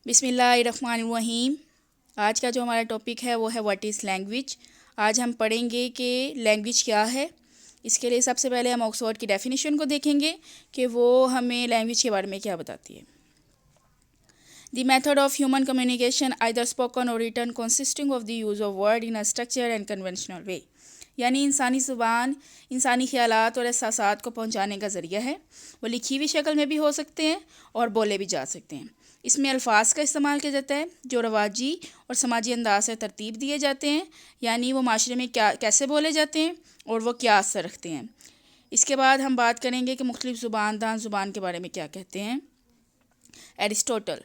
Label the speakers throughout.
Speaker 1: بسم اللہ الرحمن الرحیم۔ آج کا جو ہمارا ٹاپک ہے وہ ہے واٹ از لینگویج۔ آج ہم پڑھیں گے کہ لینگویج کیا ہے۔ اس کے لیے سب سے پہلے ہم آکسفورڈ کی ڈیفینیشن کو دیکھیں گے کہ وہ ہمیں لینگویج کے بارے میں کیا بتاتی ہے۔ The method of human communication either spoken or written consisting of the use of word in a structured and conventional way، یعنی انسانی زبان انسانی خیالات اور احساسات کو پہنچانے کا ذریعہ ہے۔ وہ لکھی ہوئی شکل میں بھی ہو سکتے ہیں اور بولے بھی جا سکتے ہیں۔ اس میں الفاظ کا استعمال کیا جاتا ہے جو رواجی اور سماجی انداز سے ترتیب دیے جاتے ہیں، یعنی وہ معاشرے میں کیسے بولے جاتے ہیں اور وہ کیا اثر رکھتے ہیں۔ اس کے بعد ہم بات کریں گے کہ مختلف زبان دان زبان کے بارے میں کیا کہتے ہیں۔ Aristotle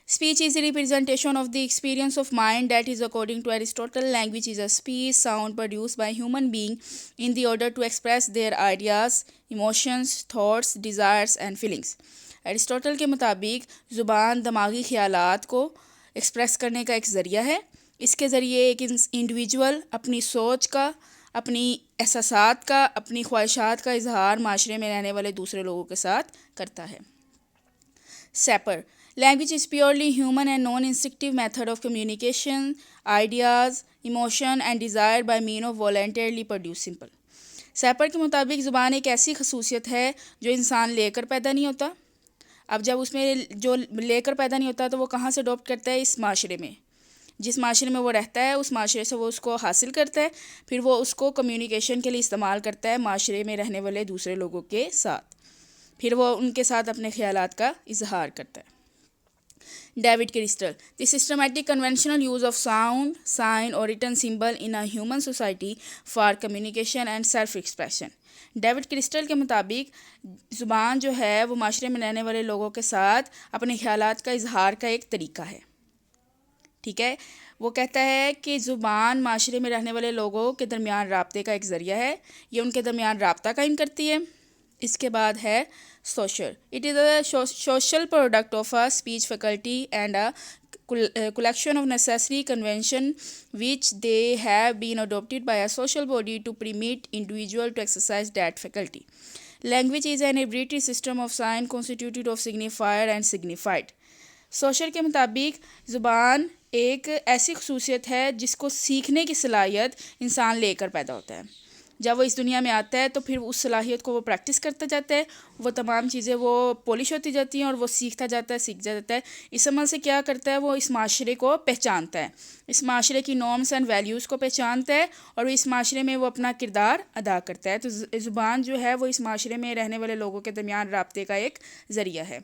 Speaker 1: Speech is a representation of the experience of mind that is, according to Aristotle, language is a speech sound produced by human being in the order to express their ideas, emotions, thoughts, desires and feelings۔ Aristotle کے مطابق زبان دماغی خیالات کو express کرنے کا ایک ذریعہ ہے۔ اس کے ذریعے ایک انڈیویجول اپنی سوچ کا، اپنی احساسات کا، اپنی خواہشات کا اظہار معاشرے میں رہنے والے دوسرے لوگوں کے ساتھ کرتا ہے۔ سیپر Language is purely human and non-instinctive method of communication, ideas, emotion and desire by means of voluntarily produced simple۔ سیپر کے مطابق زبان ایک ایسی خصوصیت ہے جو انسان لے کر پیدا نہیں ہوتا۔ اب جب اس میں جو لے کر پیدا نہیں ہوتا تو وہ کہاں سے اڈاپٹ کرتا ہے؟ اس معاشرے میں، جس معاشرے میں وہ رہتا ہے اس معاشرے سے وہ اس کو حاصل کرتا ہے، پھر وہ اس کو کمیونیکیشن کے لیے استعمال کرتا ہے معاشرے میں رہنے والے دوسرے لوگوں کے ساتھ، پھر وہ ان کے ساتھ اپنے خیالات کا اظہار کرتا ہے۔ David crystal The systematic conventional use of sound, sign or written symbol in a human society for communication and self-expression۔ David crystal کے مطابق زبان جو ہے وہ معاشرے میں رہنے والے لوگوں کے ساتھ اپنے خیالات کا اظہار کا ایک طریقہ ہے۔ ٹھیک ہے، وہ کہتا ہے کہ زبان معاشرے میں رہنے والے لوگوں کے درمیان رابطے کا ایک ذریعہ ہے، یہ ان کے درمیان رابطہ قائم کرتی ہے۔ اس کے بعد ہے social It is a social product of a speech faculty and a collection of necessary convention which they have been adopted by a social body to permit individual to exercise that faculty۔ Language is an arbitrary system of sign constituted of signifier and signified۔ Social کے مطابق زبان ایک ایسی خصوصیت ہے جس کو سیکھنے کی صلاحیت انسان لے کر پیدا ہوتا ہے۔ جب وہ اس دنیا میں آتا ہے تو پھر اس صلاحیت کو وہ پریکٹس کرتا جاتا ہے، وہ تمام چیزیں وہ پولش ہوتی جاتی ہیں اور وہ سیکھتا جاتا ہے، سیکھ جاتا ہے۔ اس عمل سے کیا کرتا ہے؟ وہ اس معاشرے کو پہچانتا ہے، اس معاشرے کی نارمس اینڈ ویلیوز کو پہچانتا ہے اور اس معاشرے میں وہ اپنا کردار ادا کرتا ہے۔ تو زبان جو ہے وہ اس معاشرے میں رہنے والے لوگوں کے درمیان رابطے کا ایک ذریعہ ہے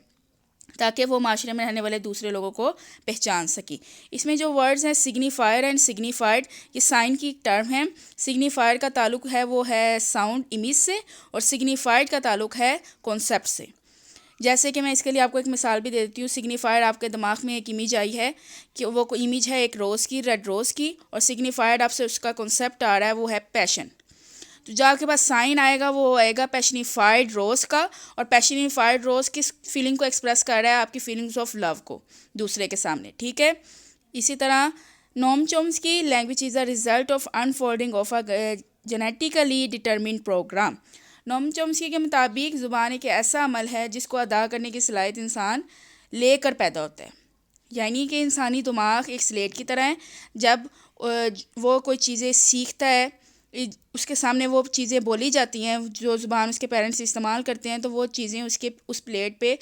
Speaker 1: تاکہ وہ معاشرے میں رہنے والے دوسرے لوگوں کو پہچان سکیں۔ اس میں جو ورڈز ہیں سگنیفائر اینڈ سگنیفائڈ، یہ سائن کی ٹرم ہے۔ سگنیفائر کا تعلق ہے وہ ہے ساؤنڈ امیج سے اور سگنیفائڈ کا تعلق ہے کانسیپٹ سے۔ جیسے کہ میں اس کے لیے آپ کو ایک مثال بھی دے دیتی ہوں۔ سگنیفائر آپ کے دماغ میں ایک امیج آئی ہے کہ وہ کوئی امیج ہے ایک روز کی، ریڈ روز کی، اور سگنیفائڈ آپ سے اس کا کانسیپٹ آ رہا ہے وہ ہے پیشن۔ تو جو آپ کے پاس سائن آئے گا وہ آئے گا پیشنیفائڈ روز کا، اور پیشنیفائڈ روز کس فیلنگ کو ایکسپریس کر رہا ہے؟ آپ کی فیلنگز آف لو کو دوسرے کے سامنے۔ ٹھیک ہے، اسی طرح Noam Chomsky language is a result of unfolding of a genetically determined program. Noam Chomsky کے مطابق زبان ایک ایسا عمل ہے جس کو ادا کرنے کی صلاحیت انسان لے کر پیدا ہوتا ہے، یعنی کہ انسانی دماغ ایک سلیٹ کی طرح ہے۔ جب وہ کوئی چیزیں سیکھتا ہے، اس کے سامنے وہ چیزیں بولی جاتی ہیں جو زبان اس کے پیرنٹس استعمال کرتے ہیں، تو وہ چیزیں اس پلیٹ پہ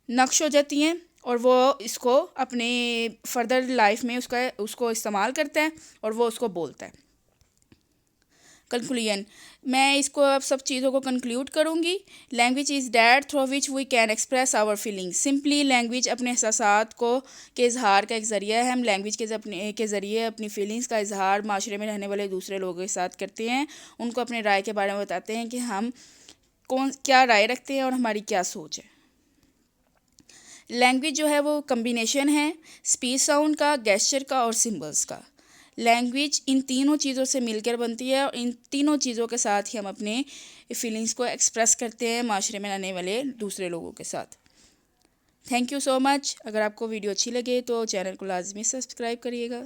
Speaker 1: نقش ہو جاتی ہیں اور وہ اس کو اپنے فردر لائف میں اس کو استعمال کرتا ہے اور وہ اس کو بولتا ہے۔ کنکلوژن، میں اس کو اب سب چیزوں کو کنکلیوڈ کروں گی۔ Language is that through which we can express our feeling. Simply language اپنے احساسات کے اظہار کا ایک ذریعہ ہے۔ ہم لینگویج کے ذریعے اپنی فیلنگس کا اظہار معاشرے میں رہنے والے دوسرے لوگوں کے ساتھ کرتے ہیں، ان کو اپنے رائے کے بارے میں بتاتے ہیں کہ ہم کیا رائے رکھتے ہیں اور ہماری کیا سوچ ہے۔ لینگویج جو ہے وہ کمبینیشن ہے اسپیچ ساؤنڈ کا، گیسچر کا اور سمبلس کا۔ لینگویج ان تینوں چیزوں سے مل کر بنتی ہے اور ان تینوں چیزوں کے ساتھ ہی ہم اپنے فیلنگس کو ایکسپریس کرتے ہیں معاشرے میں رہنے والے دوسرے لوگوں کے ساتھ۔ تھینک یو سو مچ۔ اگر آپ کو ویڈیو اچھی لگے تو چینل کو لازمی سبسکرائب کریے گا۔